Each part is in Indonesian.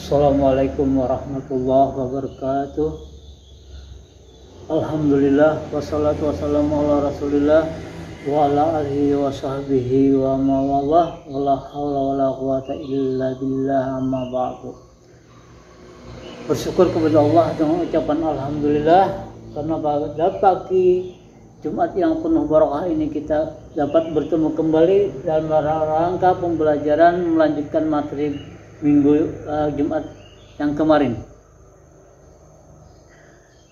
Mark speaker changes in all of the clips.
Speaker 1: Assalamualaikum warahmatullahi wabarakatuh. Alhamdulillah wassalatu wassalamu ala rasulillah wa ala alihi wa sahbihi wa mawalah wa la hawla wa la quwata illa billah amma ba'du. Bersyukur kepada Allah dengan ucapan Alhamdulillah karena pada pagi Jumat yang penuh barakah ini kita dapat bertemu kembali dalam rangka pembelajaran melanjutkan materi minggu Jumat yang kemarin.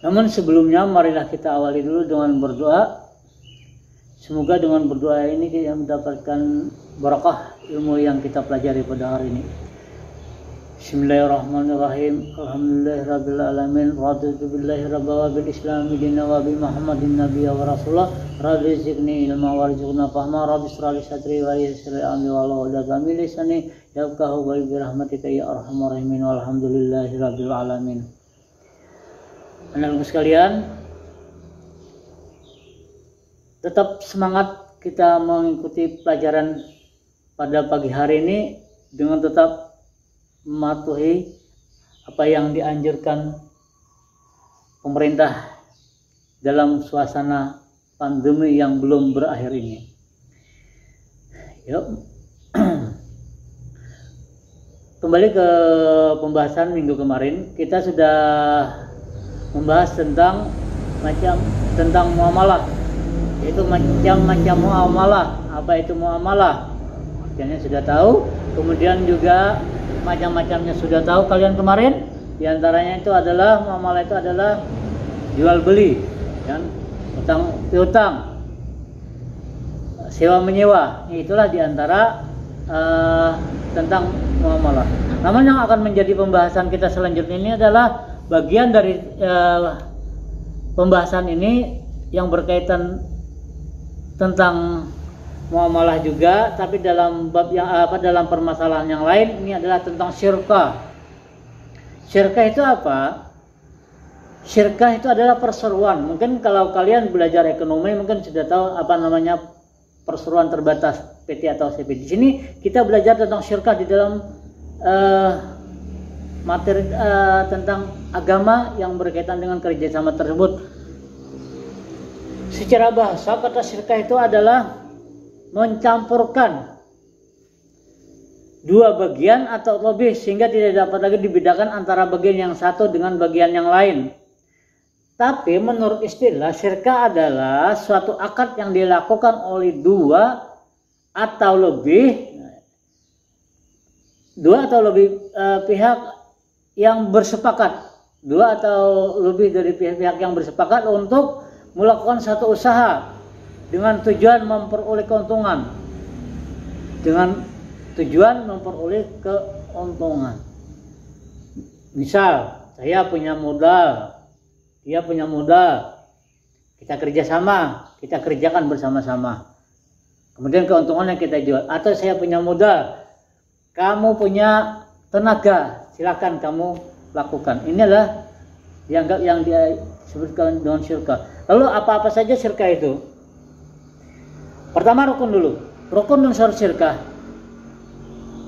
Speaker 1: Namun sebelumnya marilah kita awali dulu dengan berdoa. Semoga dengan berdoa ini kita mendapatkan barakah ilmu yang kita pelajari pada hari ini. Bismillahirrahmanirrahim. Alhamdulillahirabbil alamin. Raditu billahi rabba wa bil islami dinan wa bi Muhammadin nabiyya wa rasulah. Rizqni ilma warzuqna fahma rabbi shrah li sadri wa yassir li amri wa hlul 'uqdatam min lisani yafqahu qawli bi rahmatika ya arhamar rahimin walhamdulillahirabbil alamin. Anak-anak sekalian, tetap semangat kita mengikuti pelajaran pada pagi hari ini dengan tetap mematuhi apa yang dianjurkan pemerintah dalam suasana pandemi yang belum berakhir ini. Yuk. Kembali ke pembahasan minggu kemarin, kita sudah membahas tentang muamalah, yaitu macam-macam muamalah. Apa itu muamalah? Kalian sudah tahu. Kemudian juga macam-macamnya sudah tahu kalian kemarin. Di antaranya itu adalah muamalah itu adalah jual beli, kan? Utang piutang, sewa menyewa. Itulah di antara tentang muamalah. Namun yang akan menjadi pembahasan kita selanjutnya ini adalah bagian dari pembahasan ini yang berkaitan tentang muamalah juga, tapi dalam bab yang dalam permasalahan yang lain. Ini adalah tentang syirkah. Syirkah itu apa? Syirkah itu adalah perseroan. Mungkin kalau kalian belajar ekonomi mungkin sudah tahu apa namanya perseroan terbatas, PT atau CP. Di sini kita belajar tentang syirkah di dalam materi tentang agama yang berkaitan dengan kerjasama tersebut. Secara bahasa kata syirkah itu adalah mencampurkan dua bagian atau lebih sehingga tidak dapat lagi dibedakan antara bagian yang satu dengan bagian yang lain. Tapi menurut istilah syirkah adalah suatu akad yang dilakukan oleh dua atau lebih pihak yang bersepakat, dua atau lebih dari pihak yang bersepakat untuk melakukan satu usaha dengan tujuan memperoleh keuntungan. Misal, saya punya modal, dia punya modal, kita kerjasama, kita kerjakan bersama-sama. Kemudian keuntungannya kita jual. Atau saya punya modal, kamu punya tenaga, silakan kamu lakukan. Inilah dianggap yang disebutkan dengan syirkah. Lalu apa-apa saja syirkah itu? Pertama rukun dulu. Rukun dan syarat syirkah.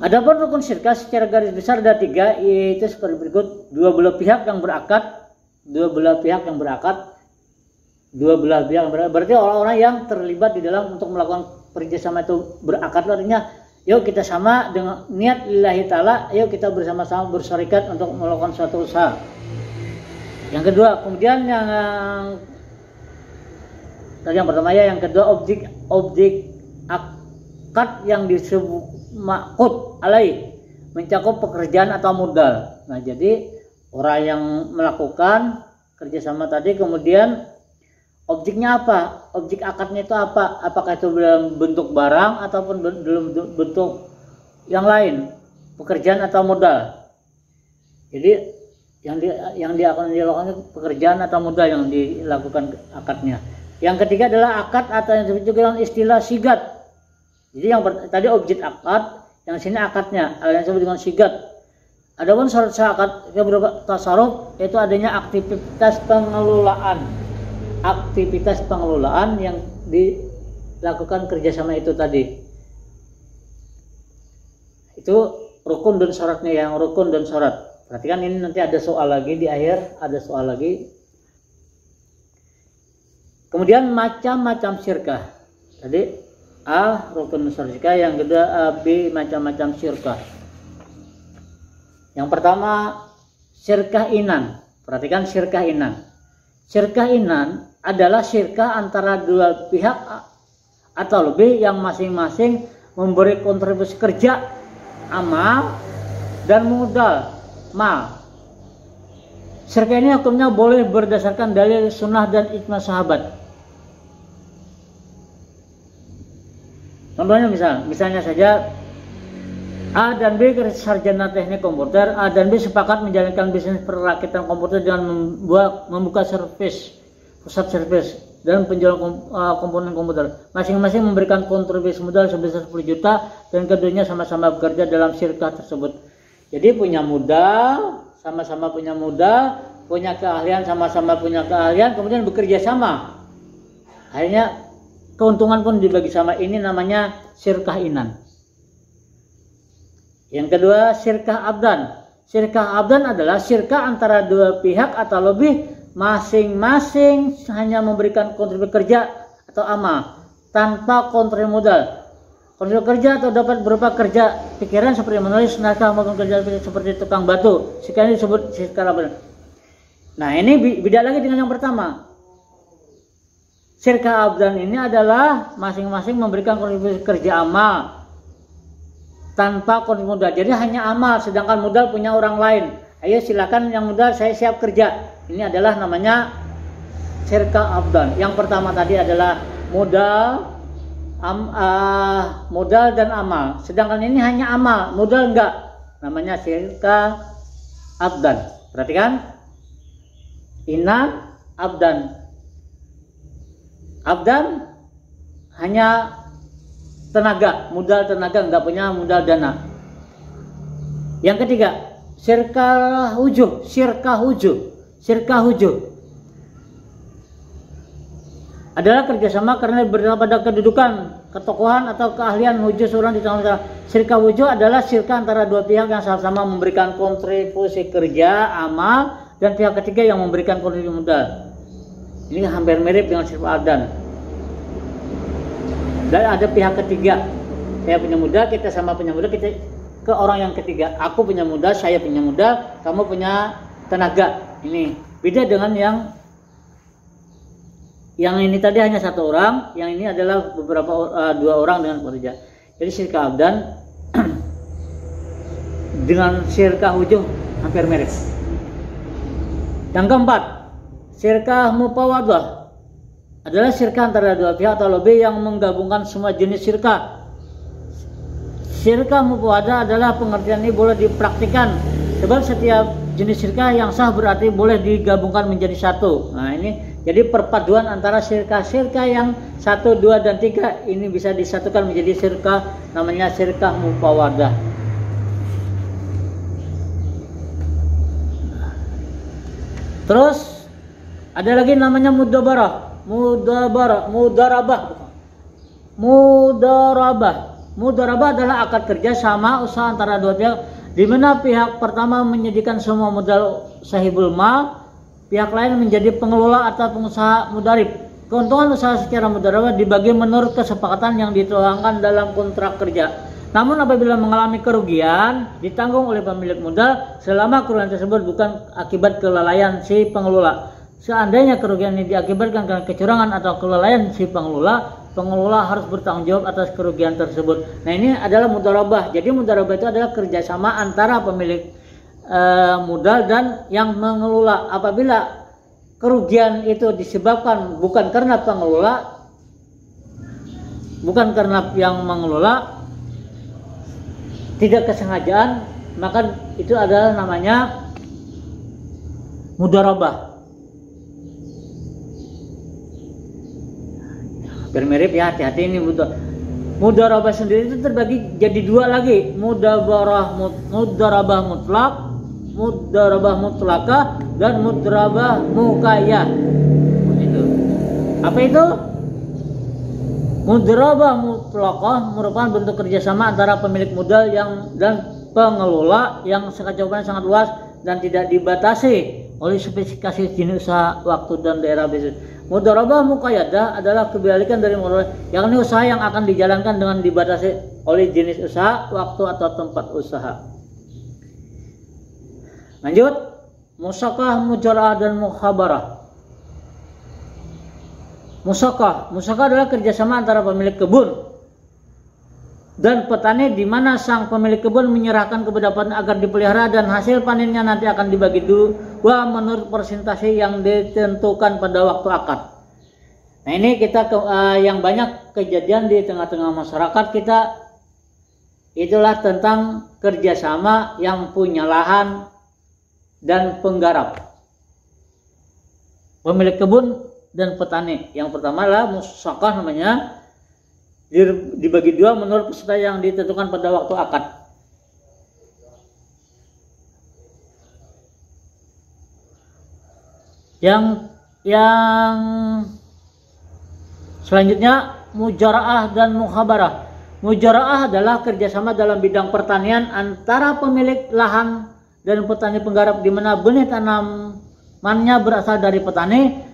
Speaker 1: Adapun rukun syirkah secara garis besar ada tiga, yaitu seperti berikut: dua belah pihak yang berakad, berarti orang-orang yang terlibat di dalam untuk melakukan kerjasama itu berakad. Artinya, yuk kita sama dengan niat lillahi ta'ala, yuk kita bersama-sama bersyarikat untuk melakukan suatu usaha. Yang kedua, kemudian yang pertama ya, yang kedua objek akad yang disebut maqud alaih, mencakup pekerjaan atau modal. Nah, jadi orang yang melakukan kerjasama tadi, kemudian objeknya apa? Objek akadnya itu apa? Apakah itu dalam bentuk barang ataupun dalam bentuk yang lain, pekerjaan atau modal. Jadi yang akan dilakukan pekerjaan atau modal yang dilakukan akadnya. Yang ketiga adalah akad atau yang disebut juga dengan istilah sigat. Jadi yang tadi objek akad, yang sini akadnya, yang disebut dengan sigat. Adapun syarat akad yang berupa tasarruf, yaitu adanya aktivitas pengelolaan yang dilakukan kerjasama itu tadi. Itu rukun dan syaratnya, yang rukun dan syarat. Perhatikan ini nanti ada soal lagi di akhir, ada soal lagi. Kemudian macam-macam syirkah. Tadi A rukun syirkah, yang kedua A, B macam-macam syirkah. Yang pertama syirkah inan. Perhatikan syirkah inan. Syirkah inan adalah syirkah antara dua pihak atau lebih yang masing-masing memberi kontribusi kerja, amal, dan modal mal. Syirkah ini hukumnya boleh berdasarkan dalil sunnah dan ijma sahabat. Contohnya misalnya saja A dan B sarjana teknik komputer. A dan B sepakat menjalankan bisnis perakitan komputer dengan membuka pusat servis dan penjualan komponen komputer. Masing-masing memberikan kontribusi modal sebesar 10 juta dan keduanya sama-sama bekerja dalam syirkah tersebut. Jadi punya modal, sama-sama punya modal, punya keahlian, sama-sama punya keahlian, kemudian bekerja sama. Akhirnya keuntungan pun dibagi sama. Ini namanya syirkah inan. Yang kedua syirkah abdan. Syirkah abdan adalah syirkah antara dua pihak atau lebih, masing-masing hanya memberikan kontribusi kerja atau amal tanpa kontribusi modal. Kontribusi kerja atau dapat berupa kerja pikiran seperti menulis naskah maupun kerja seperti tukang batu. Sekarang disebut syirkah abdan. Nah, ini beda lagi dengan yang pertama. Syirkah abdan ini adalah masing-masing memberikan kontribusi kerja amal tanpa kontribusi modal. Jadi hanya amal, sedangkan modal punya orang lain. Ayo silakan yang modal, saya siap kerja. Ini adalah namanya syirkah abdan. Yang pertama tadi adalah modal dan amal. Sedangkan ini hanya amal, modal enggak. Namanya syirkah abdan. Perhatikan. Inan, abdan. Abdan hanya tenaga, modal tenaga, enggak punya modal dana. Yang ketiga, syirkah wujuh. Syirkah wujuh adalah kerjasama karena berdasarkan pada kedudukan, ketokohan atau keahlian wujuh seorang di tengah-tengah. Syirkah wujuh adalah syirkah antara dua pihak yang sama-sama memberikan kontribusi kerja, amal, dan pihak ketiga yang memberikan kontribusi modal. Ini hampir mirip dengan syirkah abdan. Dan ada pihak ketiga. Saya punya modal, kita sama punya modal, kita ke orang yang ketiga. Aku punya modal, saya punya modal, kamu punya tenaga. Ini beda dengan yang ini tadi hanya satu orang, yang ini adalah dua orang dengan pekerja. Jadi syirkah abdan dengan syirkah wujuh hampir mirip. Yang keempat, syirkah mufawadah adalah syirkah antara dua pihak atau lebih yang menggabungkan semua jenis syirkah. Syirkah mufawadah adalah pengertian ini boleh dipraktikkan, sebab setiap jenis syirkah yang sah berarti boleh digabungkan menjadi satu. Nah, ini jadi perpaduan antara syirkah-syirkah yang 1, 2, dan 3 ini bisa disatukan menjadi syirkah, namanya syirkah mufawadah. Terus ada lagi namanya mudarabah. Mudarabah adalah akad kerja sama usaha antara dua pihak, di mana pihak pertama menyediakan semua modal sahibul mal, pihak lain menjadi pengelola atau pengusaha mudarib. Keuntungan usaha secara mudarabah dibagi menurut kesepakatan yang dituangkan dalam kontrak kerja. Namun apabila mengalami kerugian, ditanggung oleh pemilik modal selama kerugian tersebut bukan akibat kelalaian si pengelola. Seandainya kerugian ini diakibatkan karena kecurangan atau kelalaian si pengelola harus bertanggung jawab atas kerugian tersebut. Nah, ini adalah mudarabah. Jadi mudarabah itu adalah kerjasama antara pemilik modal dan yang mengelola. Apabila kerugian itu disebabkan bukan karena pengelola, bukan karena yang mengelola, tidak kesengajaan, maka itu adalah namanya mudarabah. Bermirip ya, hati-hati ini mudarabah sendiri itu terbagi jadi dua lagi, mudarabah mutlakah dan mudarabah muqayyad. Itu apa itu? Mudarabah mutlakah merupakan bentuk kerjasama antara pemilik modal dan pengelola yang cakupannya sangat luas dan tidak dibatasi oleh spesifikasi jenis usaha, waktu dan daerah bisnis. Mudharabah muqayyadah adalah kebalikan dari mudharabah, yakni usaha yang akan dijalankan dengan dibatasi oleh jenis usaha, waktu atau tempat usaha. Lanjut, musaqah, mujara'ah dan mukhabarah. Musaqah adalah kerjasama antara pemilik kebun dan petani, di mana sang pemilik kebun menyerahkan kepada petani agar dipelihara dan hasil panennya nanti akan dibagi dua menurut persentase yang ditentukan pada waktu akad. Nah ini kita yang banyak kejadian di tengah-tengah masyarakat kita, itulah tentang kerjasama yang punya lahan dan penggarap, pemilik kebun dan petani. Yang pertama adalah musaqah, namanya dibagi dua menurut peserta yang ditentukan pada waktu akad. Yang selanjutnya mujara'ah dan mukhabarah. Mujara'ah adalah kerjasama dalam bidang pertanian antara pemilik lahan dan petani penggarap, di mana benih tanamannya berasal dari petani.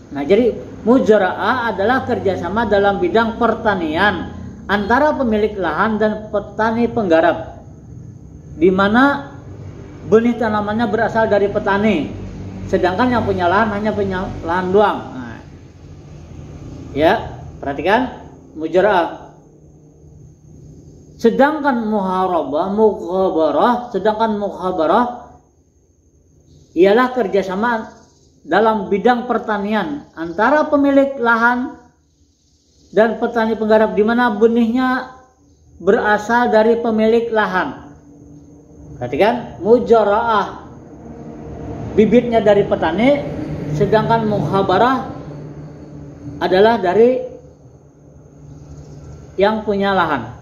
Speaker 1: Nah, jadi mujara'ah adalah kerjasama dalam bidang pertanian antara pemilik lahan dan petani penggarap, di mana benih tanamannya berasal dari petani, sedangkan yang punya lahan hanya punya lahan doang. Nah, ya, perhatikan mujara'ah. Sedangkan mukhabarah ialah kerjasama dalam bidang pertanian antara pemilik lahan dan petani penggarap, di mana benihnya berasal dari pemilik lahan. Perhatikan, mujara'ah bibitnya dari petani, sedangkan mukhabarah adalah dari yang punya lahan.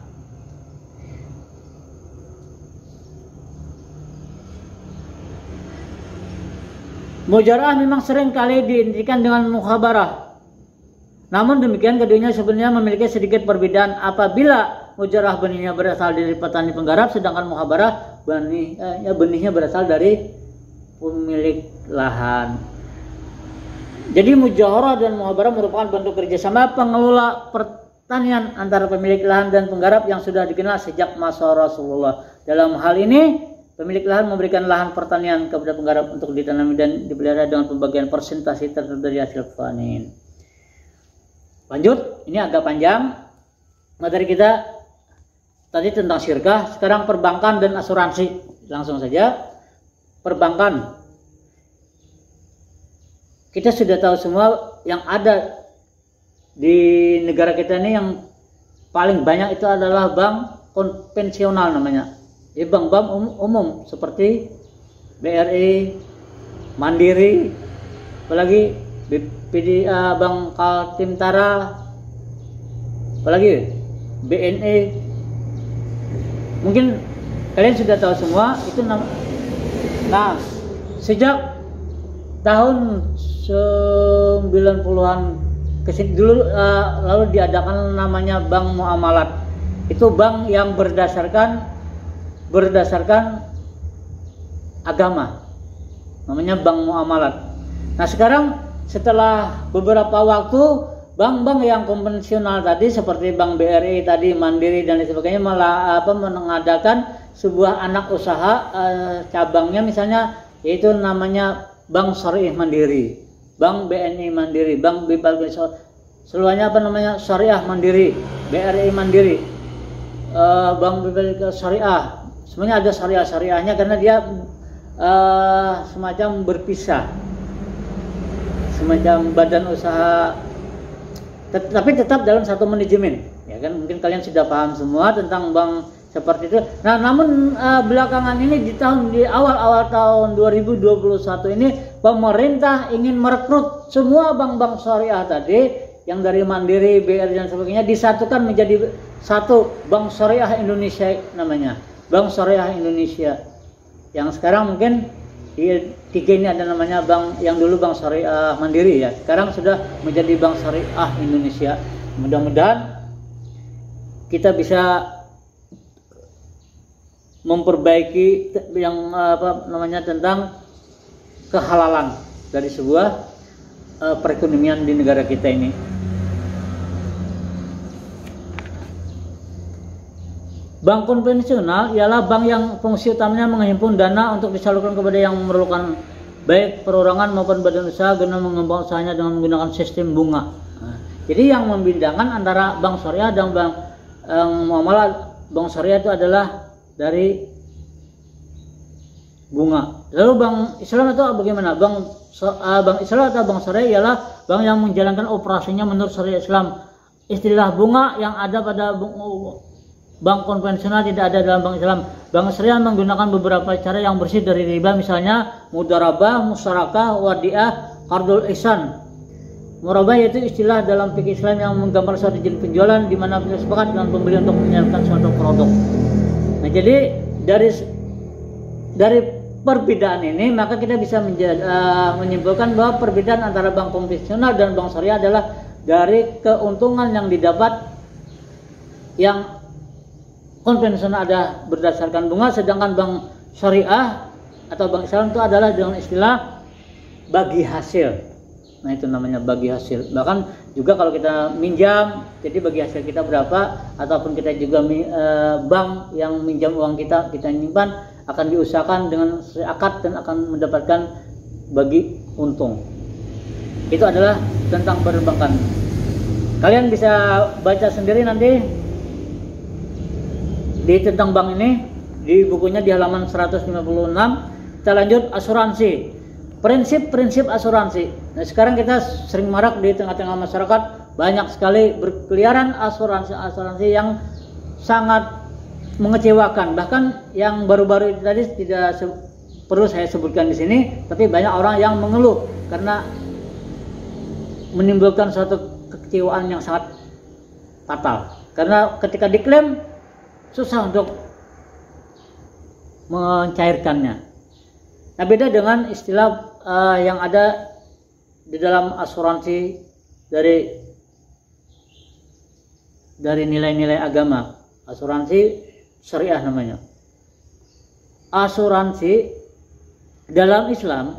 Speaker 1: Mujara'ah memang sering kali diidentikan dengan mukhabarah. Namun demikian keduanya sebenarnya memiliki sedikit perbedaan. Apabila mujara'ah benihnya berasal dari petani penggarap, sedangkan mukhabarah benihnya berasal dari pemilik lahan. Jadi mujara'ah dan mukhabarah merupakan bentuk kerjasama pengelola pertanian antara pemilik lahan dan penggarap yang sudah dikenal sejak masa Rasulullah. Dalam hal ini, pemilik lahan memberikan lahan pertanian kepada penggarap untuk ditanami dan dipelihara dengan pembagian persentase tertentu dari hasil panen. Lanjut, ini agak panjang materi kita tadi tentang syirkah, sekarang perbankan dan asuransi. Langsung saja, perbankan. Kita sudah tahu semua yang ada di negara kita ini yang paling banyak itu adalah bank konvensional namanya. Bank-bank umum seperti BRI, Mandiri, apalagi Bank Kaltimtara, apalagi BNI. Mungkin kalian sudah tahu semua itu. Nah, sejak tahun 90-an kesini dulu lalu diadakan namanya Bank Muamalat. Itu bank yang berdasarkan agama, namanya Bank Muamalat. Nah sekarang setelah beberapa waktu, bank-bank yang konvensional tadi seperti Bank BRI tadi, Mandiri dan lain sebagainya malah mengadakan sebuah anak usaha cabangnya, misalnya yaitu namanya Bank Syariah Mandiri, Bank BNI Mandiri, Bank Bipal seluruhnya Syariah Mandiri, BRI Mandiri, Bank Bipal Syariah. Semuanya ada syariahnya karena dia semacam berpisah, semacam badan usaha, tapi tetap dalam satu manajemen. Ya kan, mungkin kalian sudah paham semua tentang bank seperti itu. Nah, namun belakangan ini di awal tahun 2021 ini pemerintah ingin merekrut semua bank-bank syariah tadi yang dari Mandiri, BRI dan sebagainya disatukan menjadi satu Bank Syariah Indonesia namanya. Bank Syariah Indonesia, yang sekarang mungkin di tiga ini ada namanya bank, yang dulu Bank Syariah Mandiri ya, sekarang sudah menjadi Bank Syariah Indonesia. Mudah-mudahan kita bisa memperbaiki yang apa namanya tentang kehalalan dari sebuah perekonomian di negara kita ini. Bank konvensional ialah bank yang fungsi utamanya menghimpun dana untuk disalurkan kepada yang memerlukan, baik perorangan maupun badan usaha guna mengembangkan usahanya dengan menggunakan sistem bunga. Nah, jadi yang membedakan antara bank syariah dan bank muamalah, bank syariah itu adalah dari bunga. Lalu bank Islam itu bagaimana? Bank Islam atau bank syariah ialah bank yang menjalankan operasinya menurut syariat Islam. Istilah bunga yang ada pada bank konvensional tidak ada dalam bank Islam. Bank syariah menggunakan beberapa cara yang bersih dari riba, misalnya mudarabah, musyarakah, wadiah, qardul ihsan. Murabah yaitu istilah dalam fikih Islam yang menggambar suatu jenis penjualan di mana pihak sepakat dengan pembeli untuk menyalurkan suatu produk. Nah, jadi dari perbedaan ini maka kita bisa menyimpulkan bahwa perbedaan antara bank konvensional dan bank syariah adalah dari keuntungan yang didapat. Yang konvensional ada berdasarkan bunga, sedangkan bank syariah atau bank Islam itu adalah dengan istilah bagi hasil. Nah, itu namanya bagi hasil. Bahkan juga kalau kita minjam, jadi bagi hasil kita berapa, ataupun kita juga bank yang minjam uang kita nyimpan, akan diusahakan dengan akad dan akan mendapatkan bagi untung. Itu adalah tentang perbankan. Kalian bisa baca sendiri nanti di tentang bank ini di bukunya di halaman 156. Kita lanjut asuransi. Prinsip-prinsip asuransi. Nah, sekarang kita sering marak di tengah-tengah masyarakat, banyak sekali berkeliaran asuransi yang sangat mengecewakan. Bahkan yang baru-baru itu tadi tidak perlu saya sebutkan di sini, tapi banyak orang yang mengeluh karena menimbulkan suatu kekecewaan yang sangat fatal. Karena ketika diklaim susah untuk mencairkannya. Nah, beda dengan istilah yang ada di dalam asuransi dari nilai-nilai agama. Asuransi syariah namanya. Asuransi dalam Islam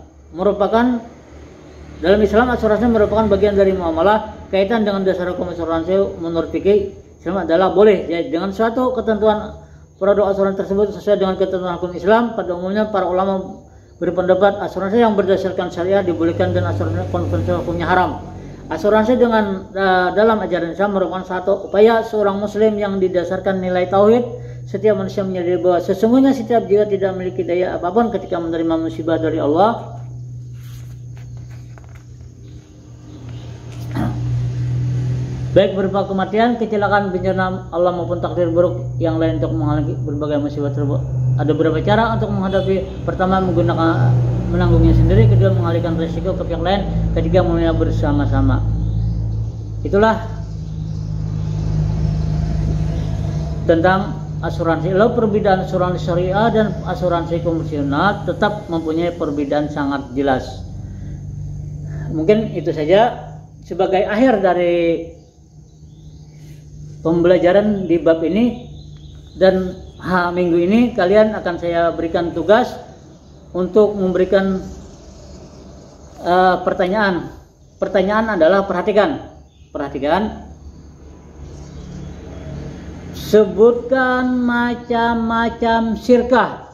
Speaker 1: asuransi merupakan bagian dari muamalah. Kaitan dengan dasar hukum asuransi menurut fikih Islam adalah boleh ya, dengan suatu ketentuan produk asuransi tersebut sesuai dengan ketentuan hukum Islam. Pada umumnya para ulama berpendapat asuransi yang berdasarkan syariah dibolehkan dan asuransi konvensional hukumnya haram. Asuransi dalam ajaran Islam merupakan satu upaya seorang muslim yang didasarkan nilai tauhid. Setiap manusia menyadari bahwa sesungguhnya setiap jiwa tidak memiliki daya apapun ketika menerima musibah dari Allah. Baik berupa kematian, kecelakaan, bencana Allah maupun takdir buruk yang lain untuk menghalangi berbagai musibah tersebut. Ada beberapa cara untuk menghadapi. Pertama, menanggungnya sendiri. Kedua, mengalihkan risiko ke pihak lain. Ketiga, memilih bersama-sama. Itulah tentang asuransi. Lalu perbedaan asuransi syariah dan asuransi konvensional tetap mempunyai perbedaan sangat jelas. Mungkin itu saja sebagai akhir dari pembelajaran di bab ini, dan minggu ini kalian akan saya berikan tugas untuk memberikan pertanyaan. Pertanyaan adalah perhatikan. Sebutkan macam-macam syirkah.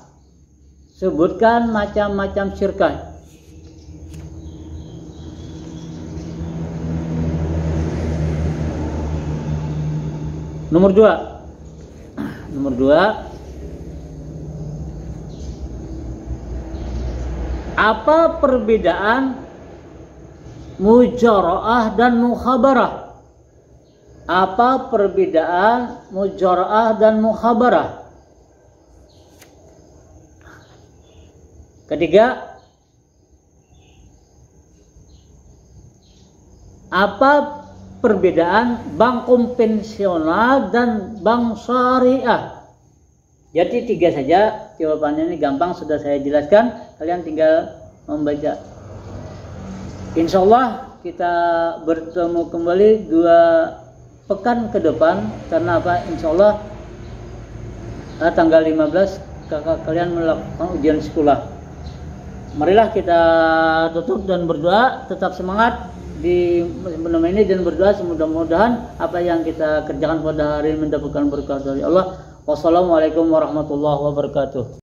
Speaker 1: Nomor dua, apa perbedaan mujara'ah dan mukhabarah? Ketiga, apa perbedaan bank konvensional dan bank syariah? Jadi 3 saja jawabannya, ini gampang, sudah saya jelaskan, kalian tinggal membaca. Insya Allah kita bertemu kembali 2 pekan ke depan, karena apa? Insya Allah tanggal 15 kakak kalian melakukan ujian sekolah. Marilah kita tutup dan berdoa, tetap semangat di malam ini dan berdoa mudah-mudahan apa yang kita kerjakan pada hari ini mendapatkan berkah dari Allah. Wassalamualaikum warahmatullahi wabarakatuh.